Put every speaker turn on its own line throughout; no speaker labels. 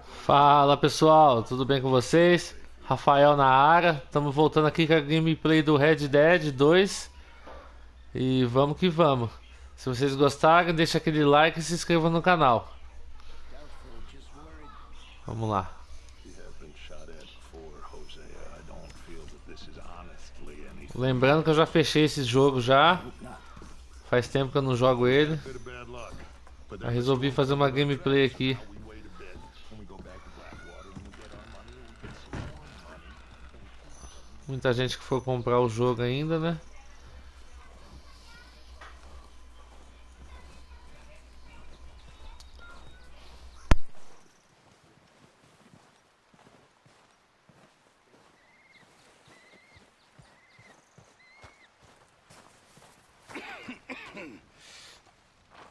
Fala pessoal, tudo bem com vocês? Rafael na área, estamos voltando aqui com a gameplay do Red Dead 2 e vamos que vamos. Se vocês gostarem, deixa aquele like e se inscreva no canal. Vamos lá. Lembrando que eu já fechei esse jogo já. Faz tempo que eu não jogo ele. Aí resolvi fazer uma gameplay aqui. Muita gente que for comprar o jogo ainda, né?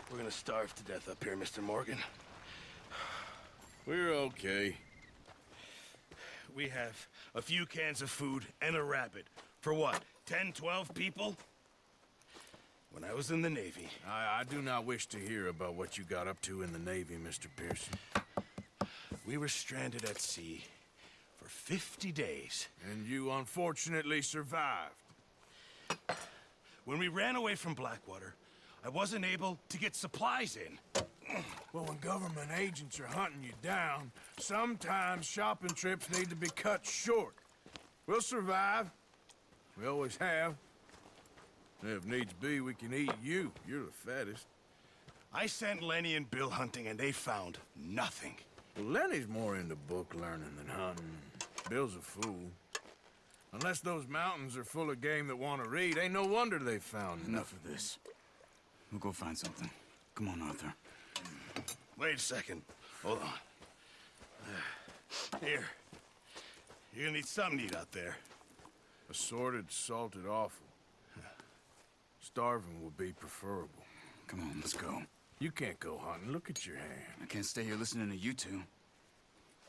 We're gonna starve to death up here, Mr. Morgan. We're okay. We have a few cans of food and a rabbit. For what, 10, 12 people? When I was in the Navy...
I do not wish to hear about what you got up to in the Navy, Mr. Pearson.
We were stranded at sea for 50 days.
And you unfortunately survived.
When we ran away from Blackwater, I wasn't able to get supplies in.
Well, when government agents are hunting you down, sometimes shopping trips need to be cut short. We'll survive. We always have. If needs be, we can eat you. You're the fattest.
I sent Lenny and Bill hunting, and they found nothing.
Well, Lenny's more into book learning than hunting. Bill's a fool. Unless those mountains are full of game that want to read, ain't no wonder they found
Enough of this. We'll go find something. Come on, Arthur.
Wait a second. Hold on. Here. You're gonna need something to eat out there.
Assorted, salted offal. Starving would be preferable.
Come on, let's go.
You can't go hunting. Look at your hand.
I can't stay here listening to you two.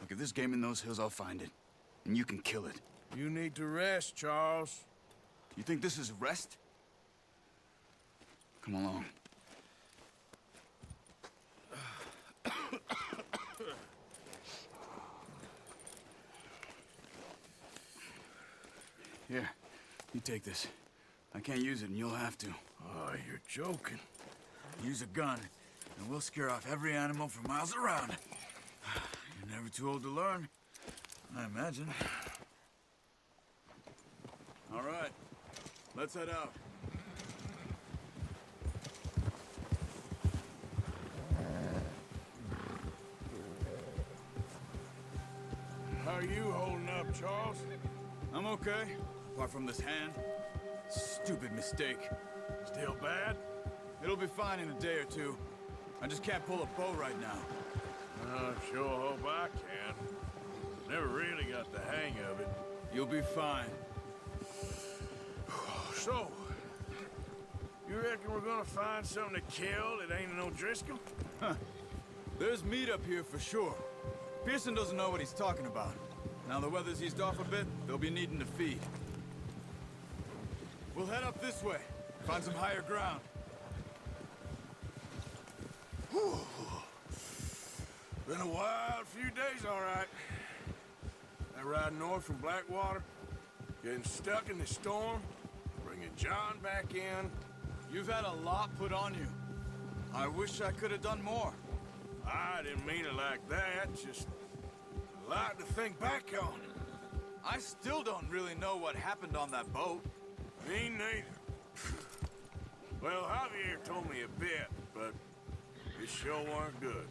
Look, if there's game in those hills, I'll find it. And you can kill it.
You need to rest, Charles.
You think this is rest? Come along. Here, you take this. I can't use it, and you'll have to.
Oh, you're joking.
Use a gun, and we'll scare off every animal for miles around. You're never too old to learn, I imagine. All right, let's head out.
How are you holding up, Charles?
I'm okay, apart from this hand. Stupid mistake.
Still bad?
It'll be fine in a day or two. I just can't pull a bow right now.
I sure hope I can. Never really got the hang of it.
You'll be fine.
So, you reckon we're gonna find something to kill that ain't no Driscoll?
There's meat up here for sure. Pearson doesn't know what he's talking about. Now the weather's eased off a bit, they'll be needing to feed. We'll head up this way, find some higher ground.
Whew. Been a wild few days, all right. That ride north from Blackwater, getting stuck in the storm, bringing John back in.
You've had a lot put on you. I wish I could have done more.
I didn't mean it like that, just a lot to think back on.
I still don't really know what happened on that boat.
Me neither. Well, Javier told me a bit, but it sure weren't good.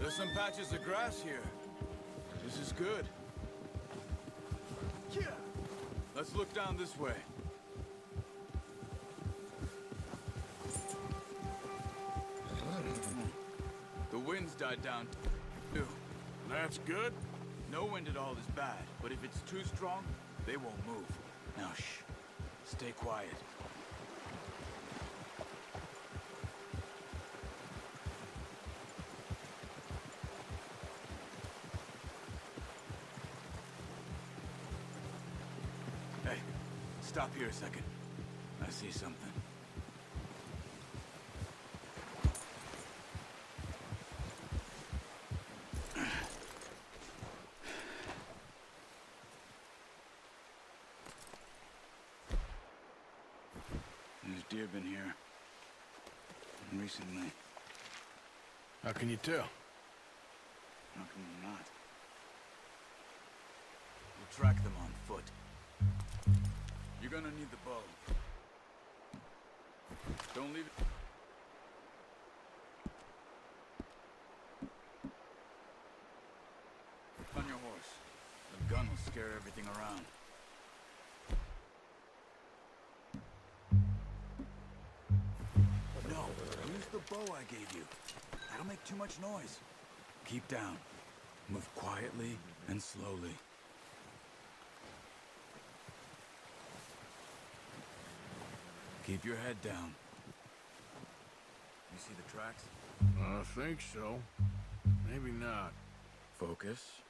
There's some patches of grass here. This is good. Yeah. Let's look down this way. The wind's died down, too.
That's good.
No wind at all is bad, but if it's too strong, they won't move. Now, shh. Stay quiet. Hey, stop here a second. I see something. There's deer been here. Recently.
How can you tell?
How can you not? We'll track them on foot. You're gonna need the bow. Don't leave it. On your horse. The gun will scare everything around. No, use the bow I gave you. That'll make too much noise. Keep down. Move quietly and slowly. Keep your head down. You see the tracks?
I think so. Maybe not.
Focus.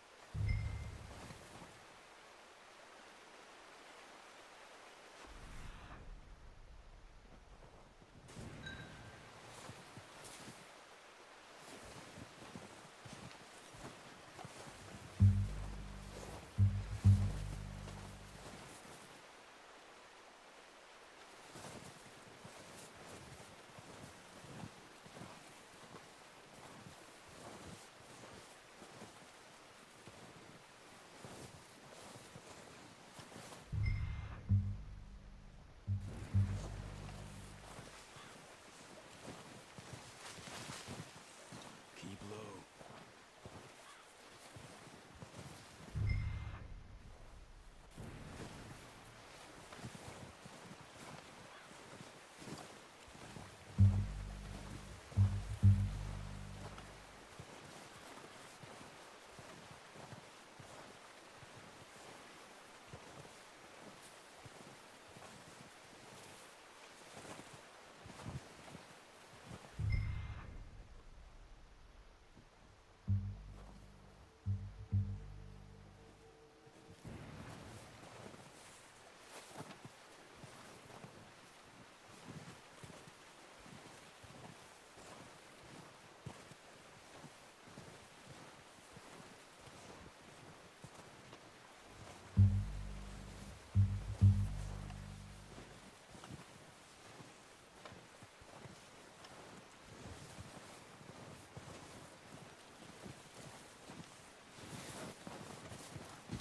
Keep low.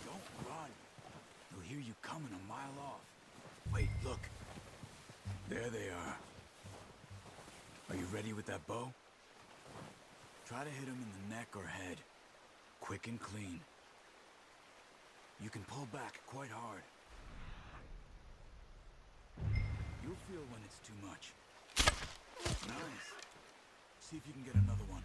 Don't run. They'll hear you coming a mile off. Wait, look. There they are. Are you ready with that bow? Try to hit them in the neck or head. Quick and clean. You can pull back quite hard. You'll feel when it's too much. Nice. See if you can get another one.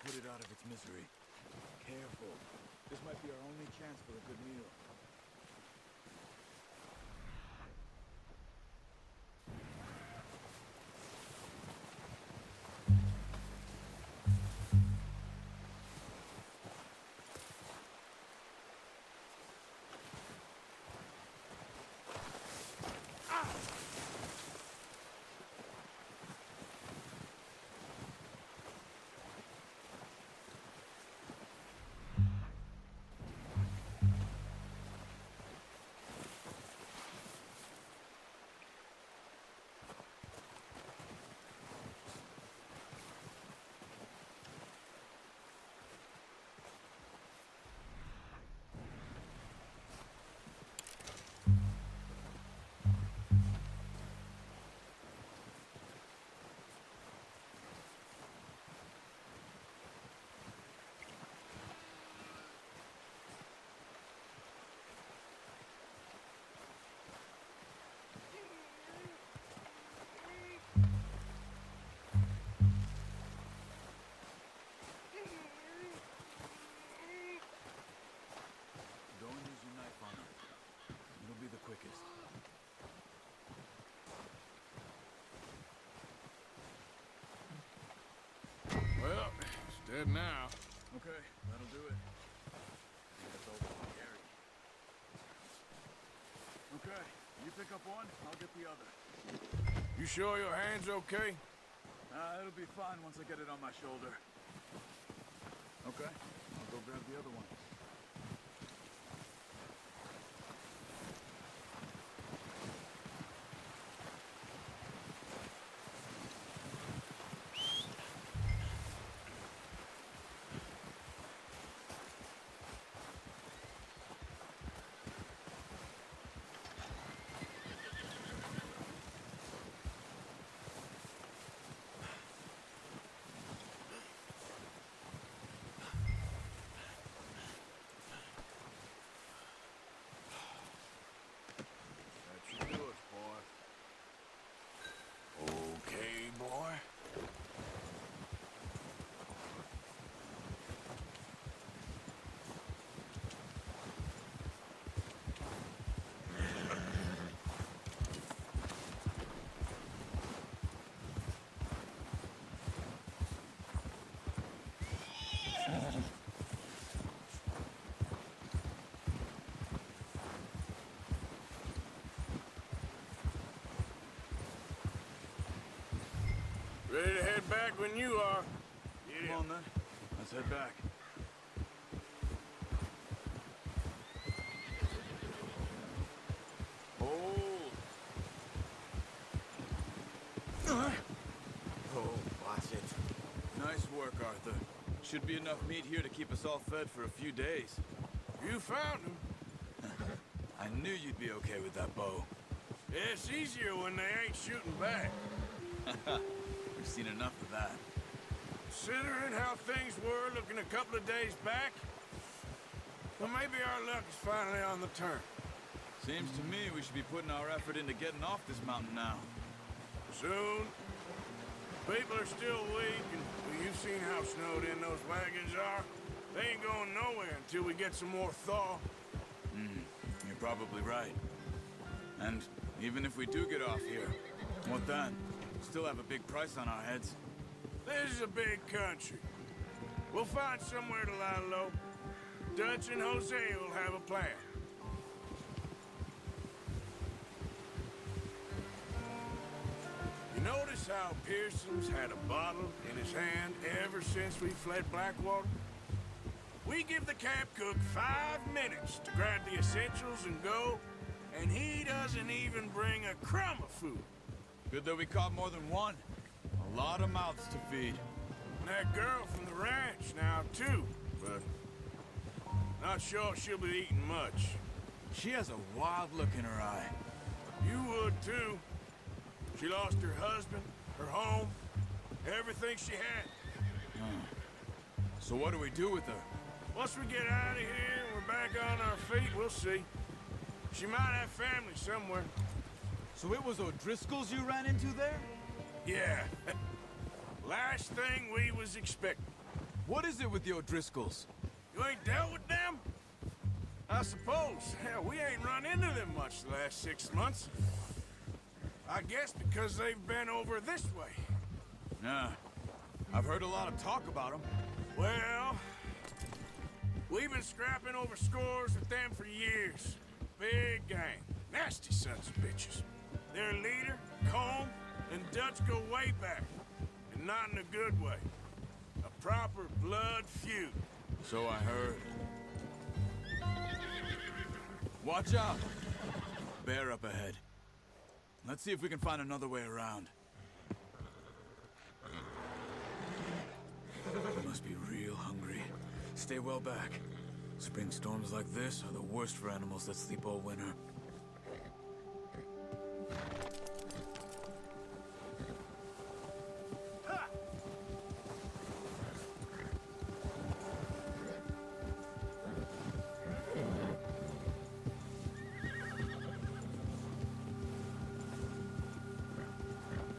put it out of its misery. Careful. This might be our only chance for a good meal. Don't use your knife on her. It'll be the quickest.
Well, it's dead now.
Okay, that'll do it. I think that's all we can carry. Okay, you pick up one, I'll get the other.
You sure your hand's okay?
It'll be fine once I get it on my shoulder. Okay, I'll go grab the other one.
That should do it, boy. Okay, boy. Ready to head back when you are. Get
Come on then, let's head back.
Hold.
Oh, watch it. Nice work, Arthur. Should be enough meat here to keep us all fed for a few days.
You found him.
I knew you'd be okay with that bow.
It's easier when they ain't shooting back.
We've seen enough of that.
Considering how things were looking a couple of days back, well, maybe our luck is finally on the turn.
Seems to me we should be putting our effort into getting off this mountain now.
Soon. People are still weak, and well, you've seen how snowed in those wagons are. They ain't going nowhere until we get some more thaw.
You're probably right. And even if we do get off here, what then? Still have a big price on our heads.
This is a big country. We'll find somewhere to lie low. Dutch and Jose will have a plan. You notice how Pearson's had a bottle in his hand ever since we fled Blackwater? We give the camp cook 5 minutes to grab the essentials and go, and he doesn't even bring a crumb of food.
Good that we caught more than one. A lot of mouths to feed.
And that girl from the ranch now, too, but not sure she'll be eating much.
She has a wild look in her eye.
You would, too. She lost her husband, her home, everything she had.
So what do we do with her?
Once we get out of here and we're back on our feet, we'll see. She might have family somewhere.
So it was O'Driscoll's you ran into there?
Yeah. Last thing we was expecting.
What is it with the O'Driscolls?
You ain't dealt with them? I suppose. Hell, we ain't run into them much the last 6 months. I guess because they've been over this way.
Nah. I've heard a lot of talk about them.
Well, we've been scrapping over scores with them for years. Big gang. Nasty sons of bitches. Their leader, Combe, and Dutch go way back. And not in a good way. A proper blood feud.
So I heard. Watch out! Bear up ahead. Let's see if we can find another way around. You must be real hungry. Stay well back. Spring storms like this are the worst for animals that sleep all winter.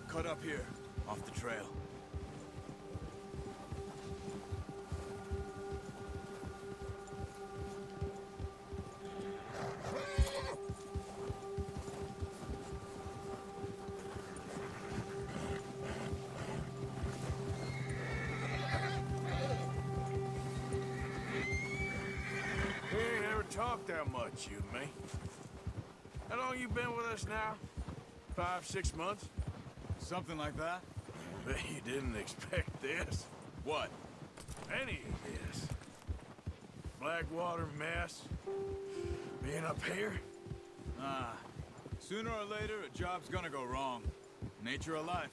Cut up here, off the trail.
We ain't ever talked that much, you and me. How long you been with us now? 5, 6 months?
Something like that?
Bet you didn't expect this.
What?
Any of this. Blackwater mess. Being up here.
Ah. Sooner or later, a job's gonna go wrong. Nature of life.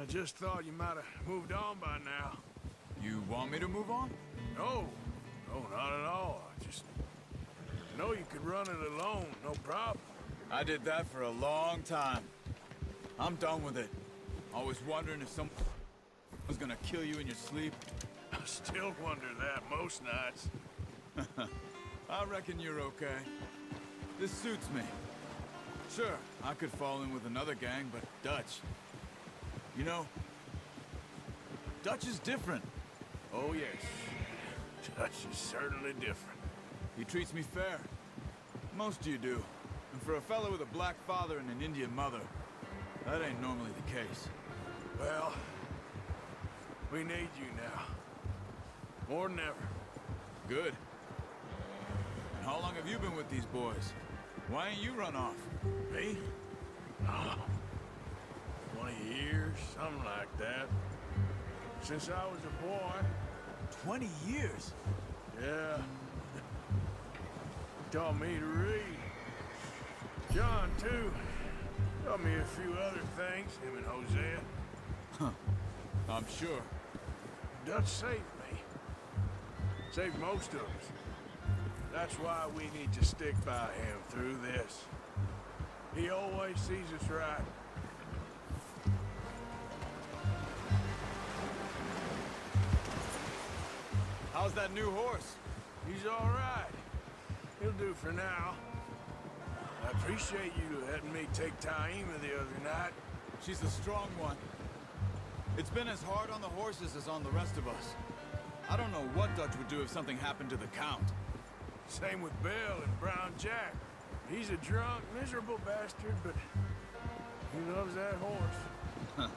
I just thought you might have moved on by now.
You want me to move on?
No. No, not at all. I just know you could run it alone, no problem.
I did that for a long time. I'm done with it. Always wondering if someone was gonna kill you in your sleep.
I still wonder that most nights.
I reckon you're okay. This suits me. Sure, I could fall in with another gang, but Dutch... You know, Dutch is different.
Oh, yes. Dutch is certainly different.
He treats me fair. Most of you do. And for a fellow with a black father and an Indian mother, that ain't normally the case.
Well, we need you now. More than ever.
Good. And how long have you been with these boys? Why ain't you run off?
Me? Oh, 20 years, something like that. Since I was a boy.
20 years?
Yeah. Taught me to read. John, too. Taught me a few other things, him and Hosea.
I'm sure.
Dutch saved me. Saved most of us. That's why we need to stick by him through this. He always sees us right.
How's that new horse?
He's all right. He'll do for now. I appreciate you letting me take Taima the other night.
She's a strong one. It's been as hard on the horses as on the rest of us. I don't know what Dutch would do if something happened to the Count.
Same with Bill and Brown Jack. He's a drunk, miserable bastard, but he loves that horse.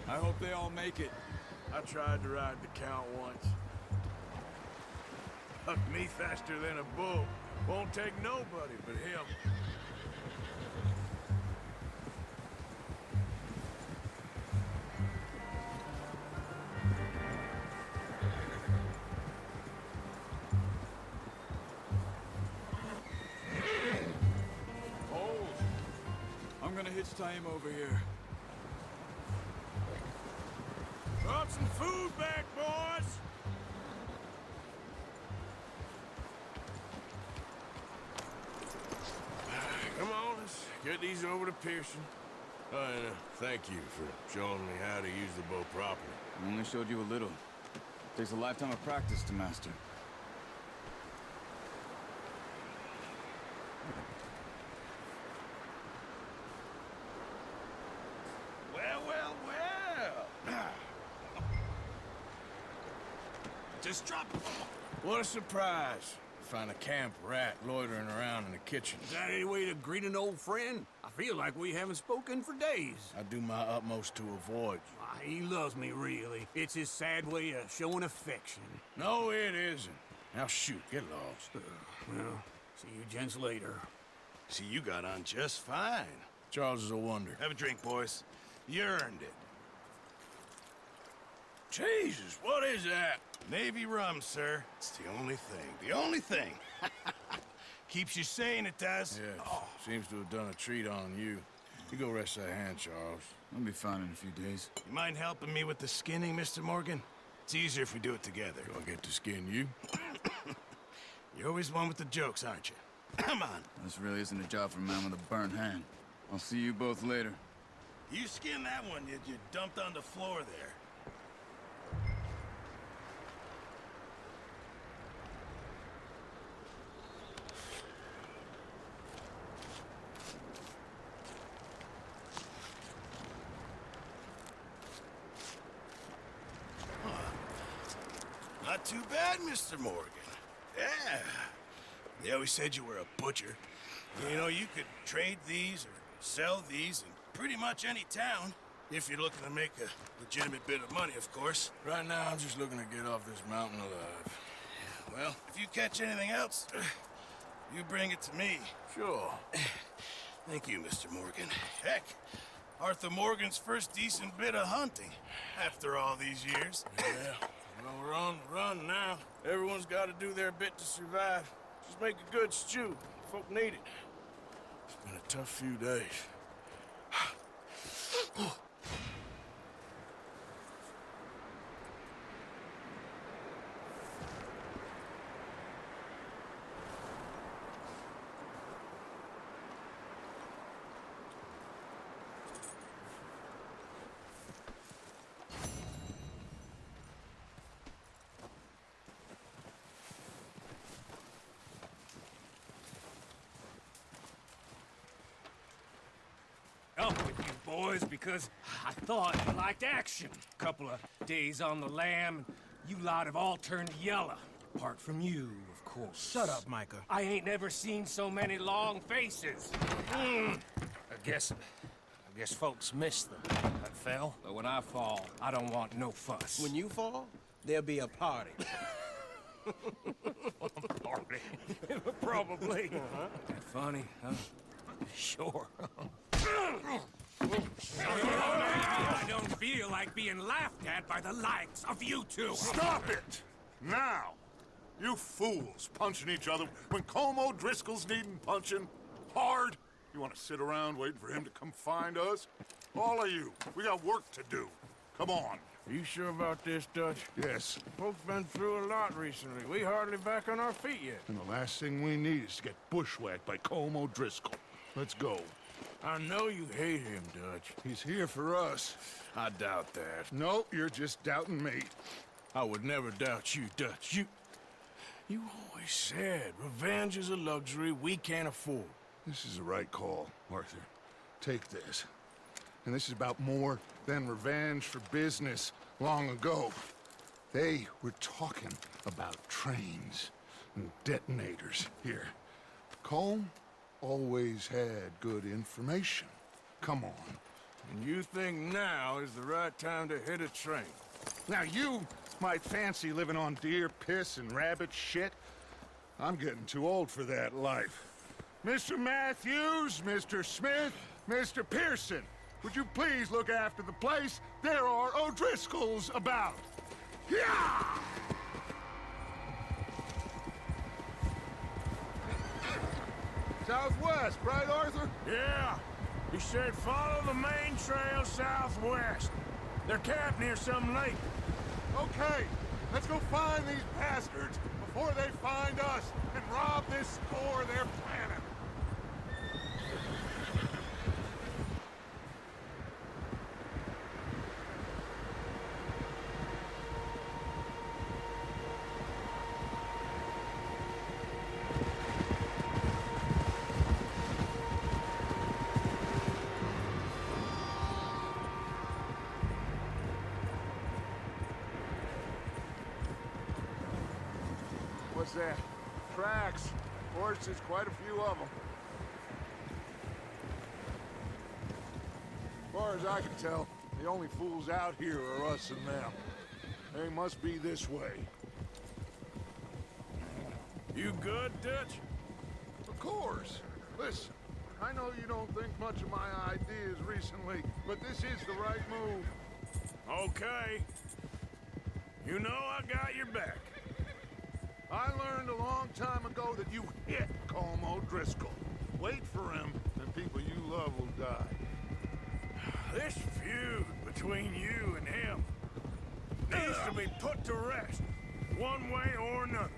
I hope they all make it.
I tried to ride the Count once. Hucked me faster than a bull. Won't take nobody but him.
I'm gonna hitch Taima over here.
Brought some food back, boys! Come on, let's get these over to Pearson. And thank you for showing me how to use the bow properly.
I only showed you a little. Takes a lifetime of practice to master.
Well, well, well!
Jesus, drop it!
What a surprise. Find a camp rat loitering around in the kitchen.
Is that any way to greet an old friend? I feel like we haven't spoken for days.
I do my utmost to avoid you.
Why, he loves me, really. It's his sad way of showing affection.
No, it isn't. Now shoot, get lost.
Well, see you gents later.
See, you got on just fine.
Charles is a wonder.
Have a drink, boys. You earned it.
Jesus, what is that?
Navy rum, sir. It's the only thing. The only thing. Keeps you sane, it does.
Yes, seems to have done a treat on you. You go rest that hand, Charles.
I'll be fine in a few days.
You mind helping me with the skinning, Mr. Morgan? It's easier if we do it together.
Do I get to skin you?
You're always one with the jokes, aren't you? Come on.
This really isn't a job for a man with a burnt hand. I'll see you both later.
You skinned that one you dumped on the floor there. Not too bad, Mr. Morgan. Yeah. They always said you were a butcher. You know, you could trade these or sell these in pretty much any town. If you're looking to make a legitimate bit of money, of course.
Right now, I'm just looking to get off this mountain alive.
Well, if you catch anything else, you bring it to me.
Sure.
Thank you, Mr. Morgan. Heck, Arthur Morgan's first decent bit of hunting after all these years.
Yeah. Well, we're on the run now. Everyone's got to do their bit to survive. Just make a good stew. Folk need it. It's been a tough few days.
Up with you boys because I thought you liked action. Couple of days on the lam, and you lot have all turned yellow. Apart from you, of course.
Shut up, Micah.
I ain't never seen so many long faces. I guess folks miss them. I fell, but when I fall, I don't want no fuss.
When you fall, there'll be a party.
Party. Probably. That funny, huh? Sure. I don't feel like being laughed at by the likes of you two.
Stop it! Now! You fools punching each other when Colm O'Driscoll's needing punching. Hard! You want to sit around waiting for him to come find us? All of you, we got work to do. Come on.
Are you sure about this, Dutch?
Yes.
Folks been through a lot recently. We hardly back on our feet yet.
And the last thing we need is to get bushwhacked by Colm O'Driscoll. Let's go.
I know you hate him, Dutch.
He's here for us.
I doubt that.
No, you're just doubting me.
I would never doubt you, Dutch. You always said revenge is a luxury we can't afford.
This is the right call, Arthur. Take this. And this is about more than revenge for business long ago. They were talking about trains and detonators here. Colm always had good information. Come on.
And you think now is the right time to hit a train?
Now you might fancy living on deer piss and rabbit shit. I'm getting too old for that life. Mr. Matthews, Mr. Smith, Mr. Pearson, would you please look after the place? There are O'Driscolls about. Yeah! Southwest, right, Arthur?
Yeah. He said follow the main trail southwest. They're camped near some lake.
Okay, let's go find these bastards before they find us and rob this store they're planning. What's that? Tracks. Horses, quite a few of them. As far as I can tell, the only fools out here are us and them. They must be this way.
You good, Dutch?
Of course. Listen, I know you don't think much of my ideas recently, but this is the right move.
Okay. You know I got your back.
I learned a long time ago that you hit Colm O'Driscoll. Wait for him, and people you love will die.
This feud between you and him needs to be put to rest, one way or another.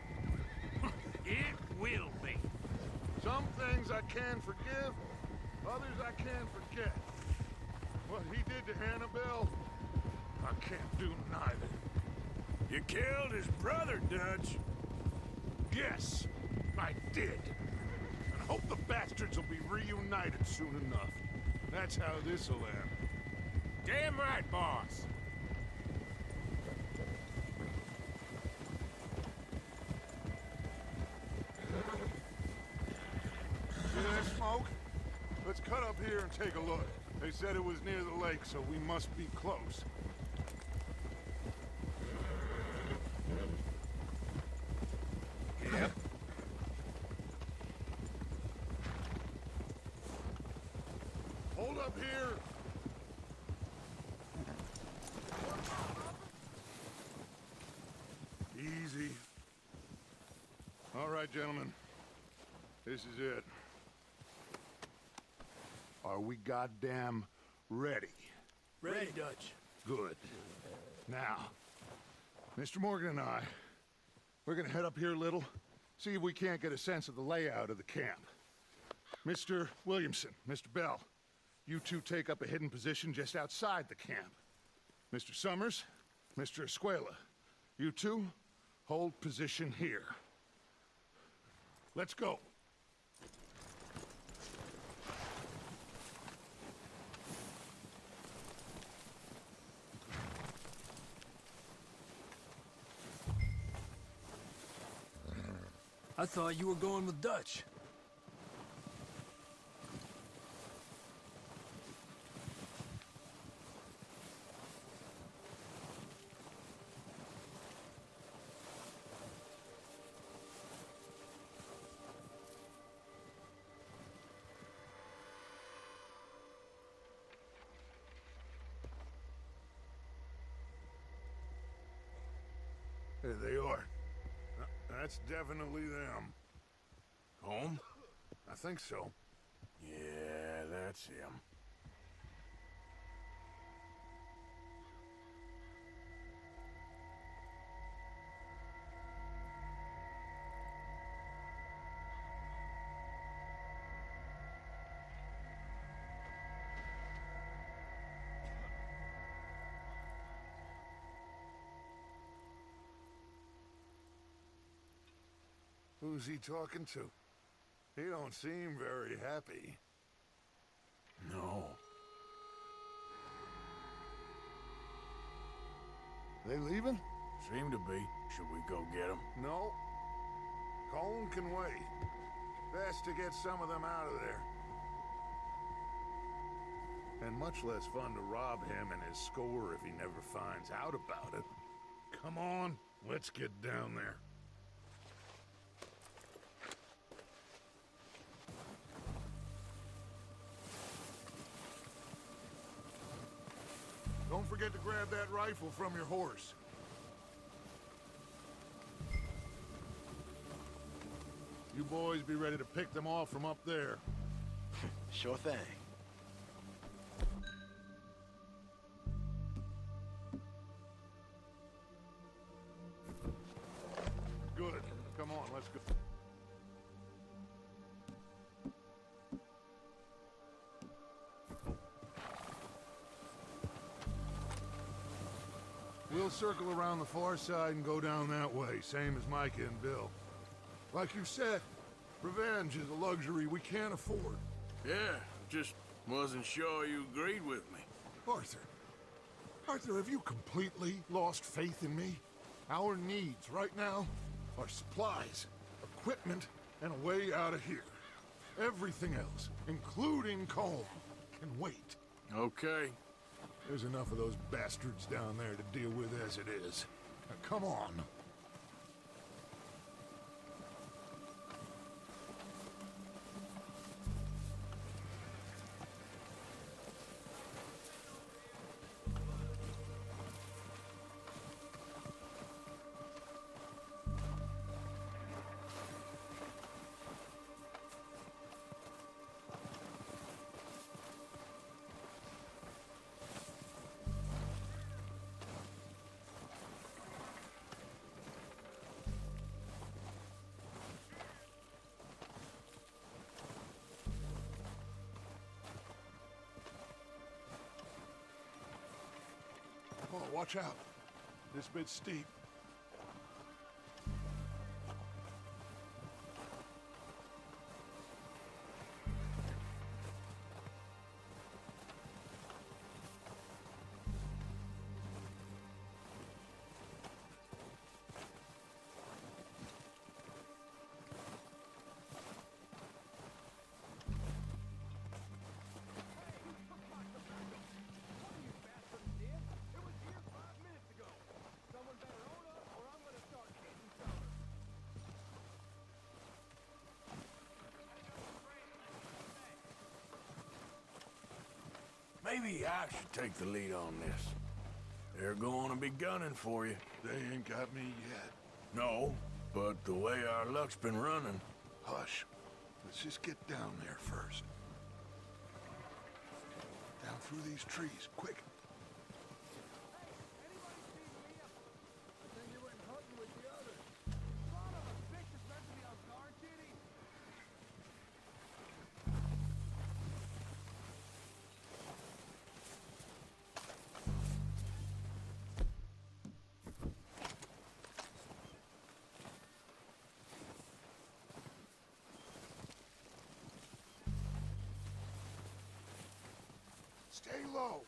It will be.
Some things I can forgive, others I can't forget. What he did to Annabelle, I can't do neither.
You killed his brother, Dutch.
Yes, I did. And I hope the bastards will be reunited soon enough. That's how this'll end.
Damn right, boss.
See that smoke? Let's cut up here and take a look. They said it was near the lake, so we must be close.
Yep.
Hold up here! Easy. All right, gentlemen. This is it. Are we goddamn ready?
Ready, Dutch.
Good. Now, Mr. Morgan and I, we're gonna head up here a little, see if we can't get a sense of the layout of the camp. Mr. Williamson, Mr. Bell, you two take up a hidden position just outside the camp. Mr. Summers, Mr. Escuela, you two hold position here. Let's go.
I thought you were going with Dutch.
There they are. That's definitely them.
Home?
I think so.
Yeah, that's him.
Who's he talking to? He don't seem very happy.
No.
They leaving?
Seem to be. Should we go get him?
No. Colm can wait. Best to get some of them out of there. And much less fun to rob him and his score if he never finds out about it. Come on, let's get down there. Don't forget to grab that rifle from your horse. You boys be ready to pick them off from up there.
Sure thing.
Good. Come on, let's go. We'll circle around the far side and go down that way, same as Micah and Bill. Like you said, revenge is a luxury we can't afford.
Yeah, just wasn't sure you agreed with me.
Arthur. Arthur, have you completely lost faith in me? Our needs right now our supplies, equipment, and a way out of here. Everything else, including Colm, can wait.
Okay.
There's enough of those bastards down there to deal with as it is. Now, come on. Oh, watch out. This bit's steep.
Maybe I should take the lead on this. They're going to be gunning for you.
They ain't got me yet.
No, but the way our luck's been running.
Hush. Let's just get down there first. Down through these trees, quick. Stay low.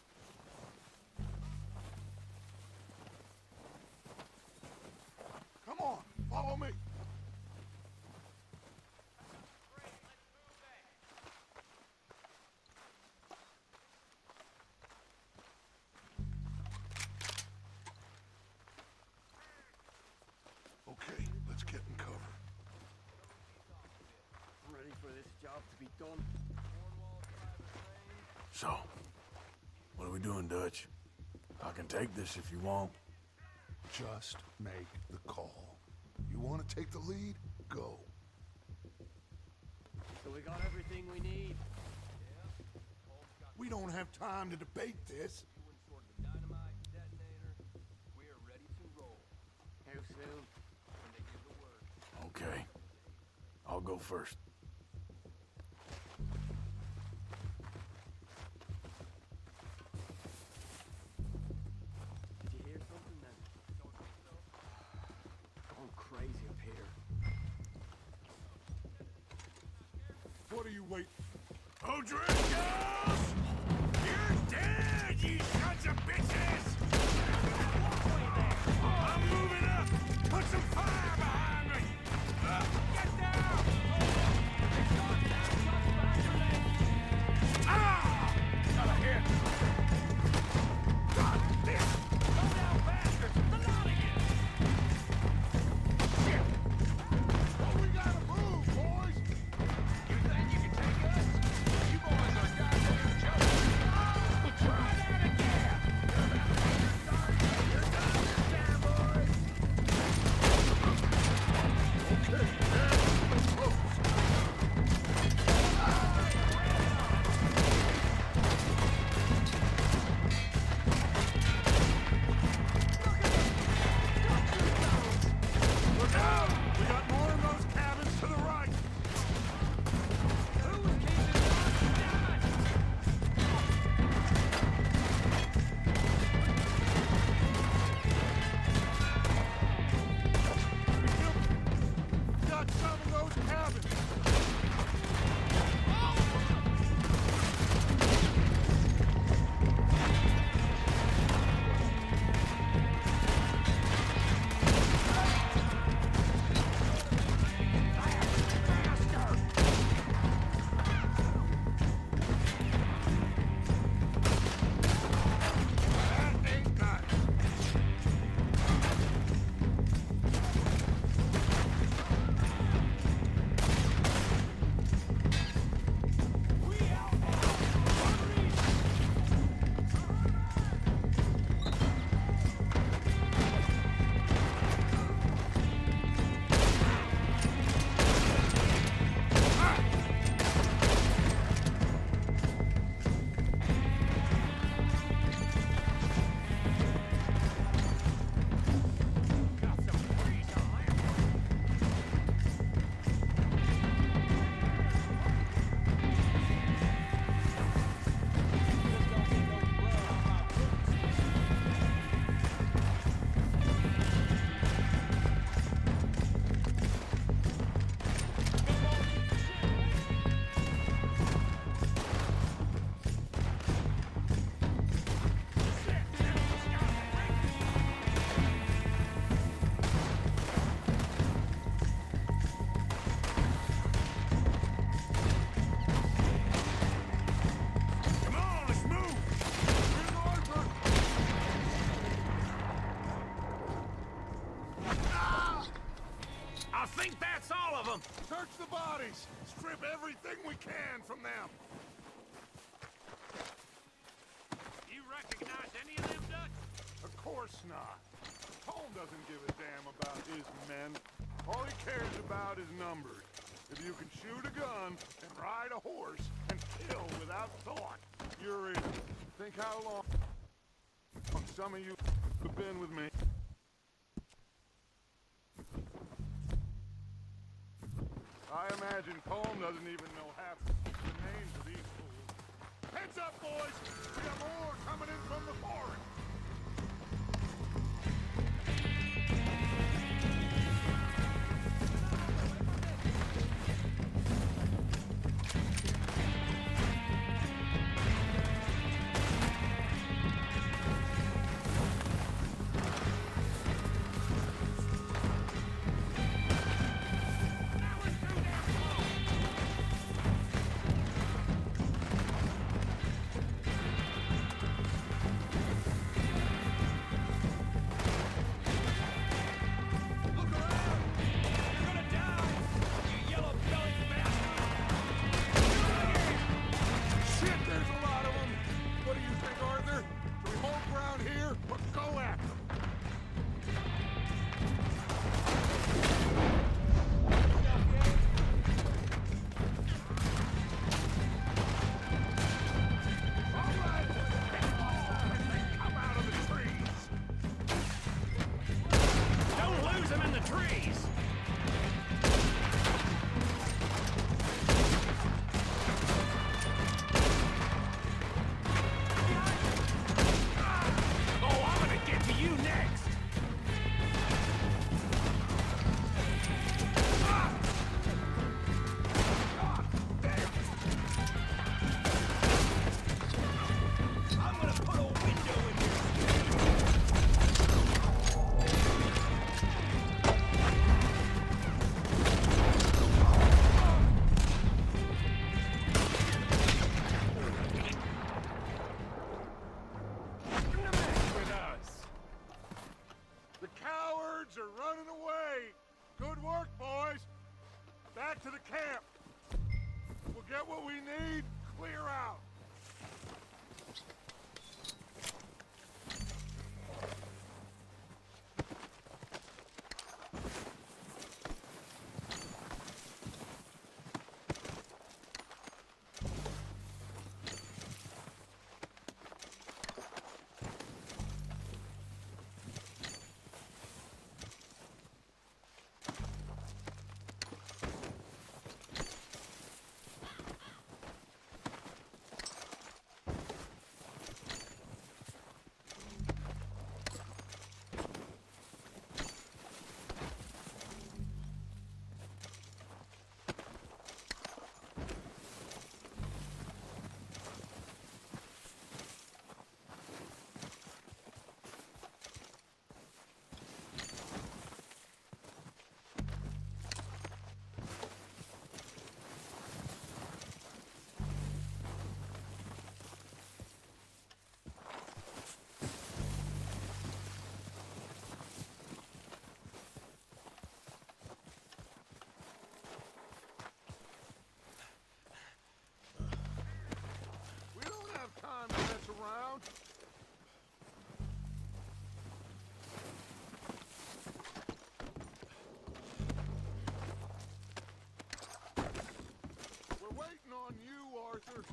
Come on, follow me. Okay, let's get in cover.
Ready for this job to be done.
So, what are we doing, Dutch? I can take this if you want.
Just make the call. You want to take the lead? Go.
So we got everything we need.
We don't have time to debate this.
How soon? When they give the word.
Okay. I'll go first.
Did you hear something then? Going crazy up here.
What are you waiting?
O'Driscolls! You're dead, you sons of bitches! I'm moving up! Put some fire behind me! Get down! Ah! Got a hit! God, this! Go down faster! The lot of you! Shit!
Oh, we gotta move, boys!
You think you can take us? You boys are goddamn jokes! Oh, try that again! think that's all of them?
Search the bodies! Strip everything we can from them!
You recognize any of them, Dutch?
Of course not. Colm doesn't give a damn about his men. All he cares about is numbers. If you can shoot a gun and ride a horse and kill without thought, you're in. Think how long some of you have been with me. I imagine Colm doesn't even know half the names of these fools. Heads up, boys! We have more coming in from the forest! Back to the camp. We'll get what we need, clear out. Time to mess around. We're waiting on you, Arthur.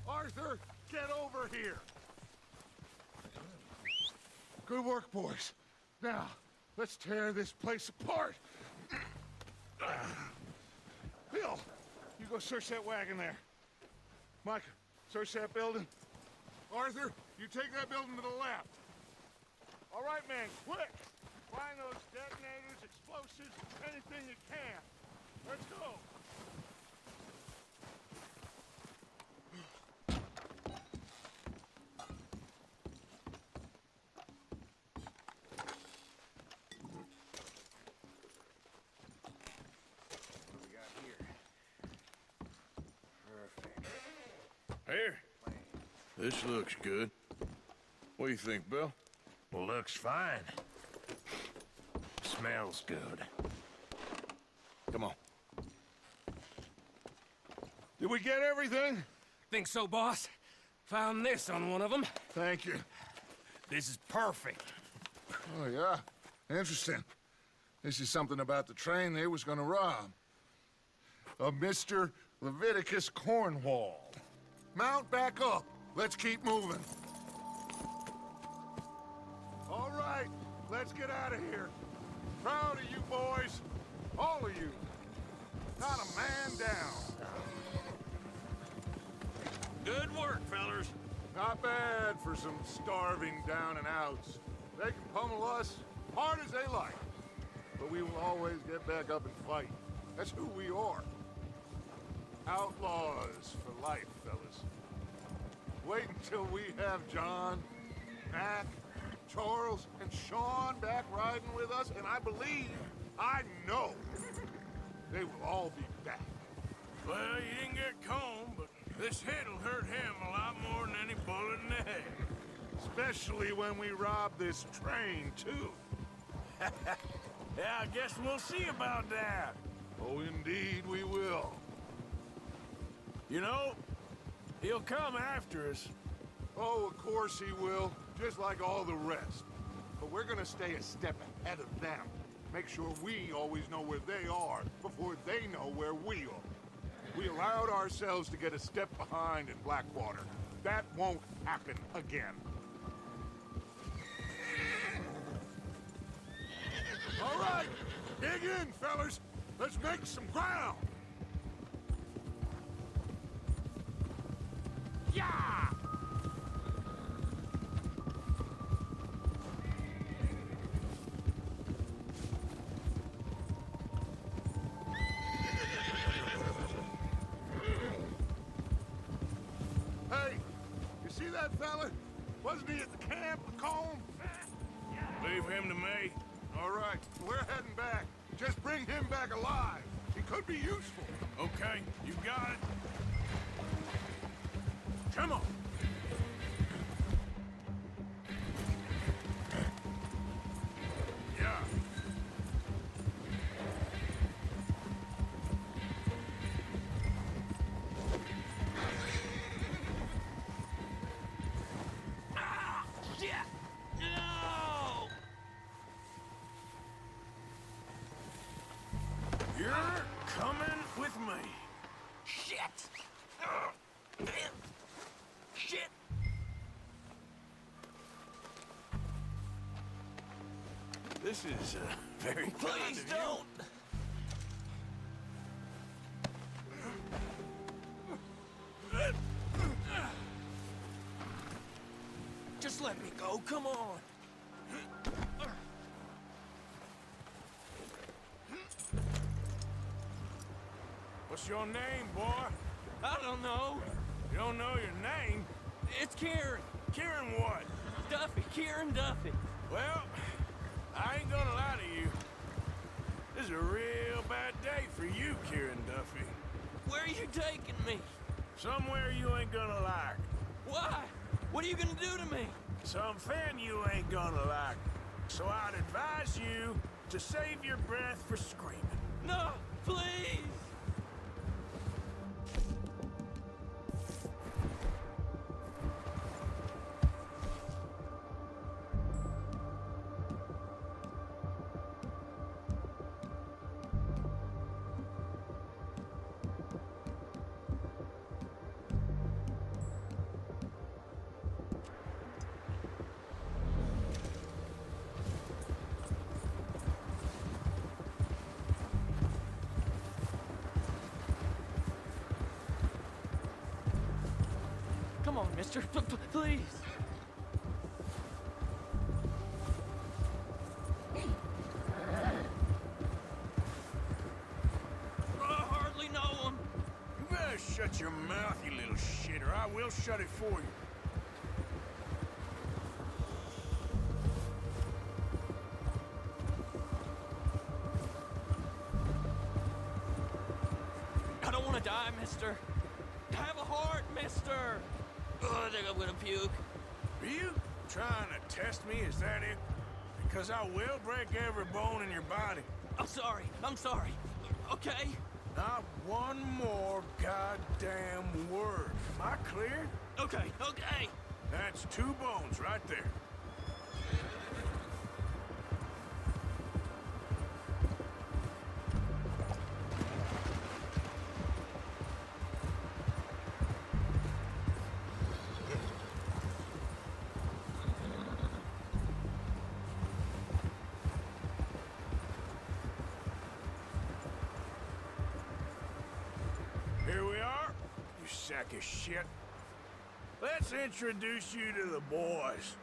Arthur, get over here! Good work, boys. Now, let's tear this place apart. Bill, you go search that wagon there. Mike, search that building. Arthur, you take that building to the left. All right, man, quick! Find those detonators, explosives, anything you can. Let's go!
Here. This looks good. What do you think, Bill?
Looks fine. Smells good.
Come on. Did we get everything?
Think so, boss? Found this on one of them.
Thank you.
This is perfect.
Oh, yeah? Interesting. This is something about the train they was gonna rob. A Mr. Leviticus Cornwall. Mount back up. Let's keep moving. All right, let's get out of here. Proud of you boys. All of you. Not a man down.
Good work, fellers.
Not bad for some starving down and outs. They can pummel us hard as they like. But we will always get back up and fight. That's who we are. Outlaws for life, fellas. Wait until we have John, Mac, Charles, and Sean back riding with us, and I believe, I know, they will all be back.
Well, you didn't get Combe, but this hit'll hurt him a lot more than any bullet in the head.
Especially when we rob this train, too.
Yeah, I guess we'll see about that.
Oh, indeed we will.
You know, he'll come after us.
Oh, of course he will, just like all the rest. But we're gonna stay a step ahead of them. Make sure we always know where they are before they know where we are. We allowed ourselves to get a step behind in Blackwater. That won't happen again. All right, dig in, fellas. Let's make some ground.
Yeah!
Hey, you see that fella? Wasn't he at the camp with Combe?
Leave him to me.
All right, we're heading back. Just bring him back alive. He could be useful.
Okay, you got it. Come on. Yeah.
Shit! No!
You're coming with me.
Shit! Shit!
This is very kind
Please
of you.
don't! Just let me go, come on.
What's your name, boy?
I don't know.
You don't know your name?
It's Kieran.
Kieran what?
Duffy, Kieran Duffy.
Well, I ain't gonna lie to you. This is a real bad day for you, Kieran Duffy.
Where are you taking me?
Somewhere you ain't gonna like.
Why? What are you gonna do to me?
Something you ain't gonna like. So I'd advise you to save your breath for screaming.
No, please! Come on, mister. Please. I hardly know him.
You better shut your mouth, you little shit, or I will shut it for you.
I don't want to die, mister.
Have a heart, mister! Oh, I think I'm gonna puke.
Are you trying to test me? Is that it? Because I will break every bone in your body.
I'm sorry. I'm sorry. Okay?
Not one more goddamn word. Am I clear?
Okay, okay.
That's 2 bones right there. Here we are, you sack of shit. Let's introduce you to the boys.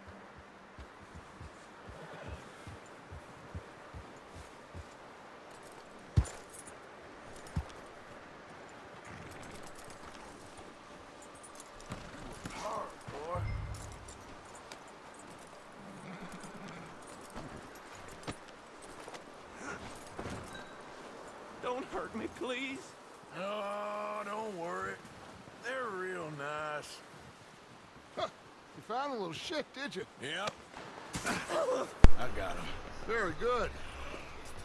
Hard, boy.
Don't hurt me, please.
Oh, don't worry. They're real nice.
Huh. You found a little shit, did you?
Yep. I got them.
Very good.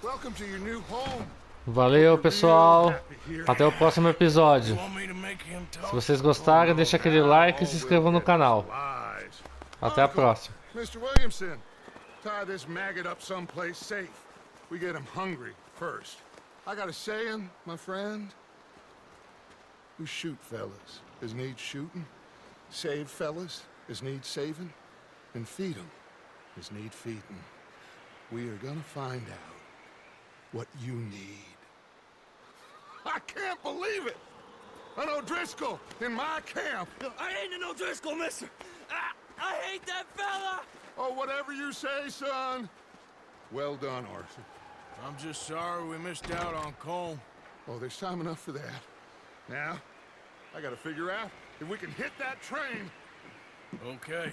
Welcome to your new home.
Valeu, pessoal. Até o próximo episódio.
Want me to make him talk?
Se vocês gostarem, deixa aquele like e se inscrevam no canal. Até a próxima.
Mr. Williamson, tie this maggot up someplace safe. We get him hungry first. I got a saying, my friend. We shoot fellas as need shooting, save fellas as need saving, and feed 'em as need feeding. We are gonna find out what you need. I can't believe it! An O'Driscoll in my camp!
I ain't an O'Driscoll, mister! I hate that fella!
Oh, whatever you say, son. Well done, Arthur.
I'm just sorry we missed out on Colm.
Oh, there's time enough for that. Now, I gotta figure out if we can hit that train.
Okay.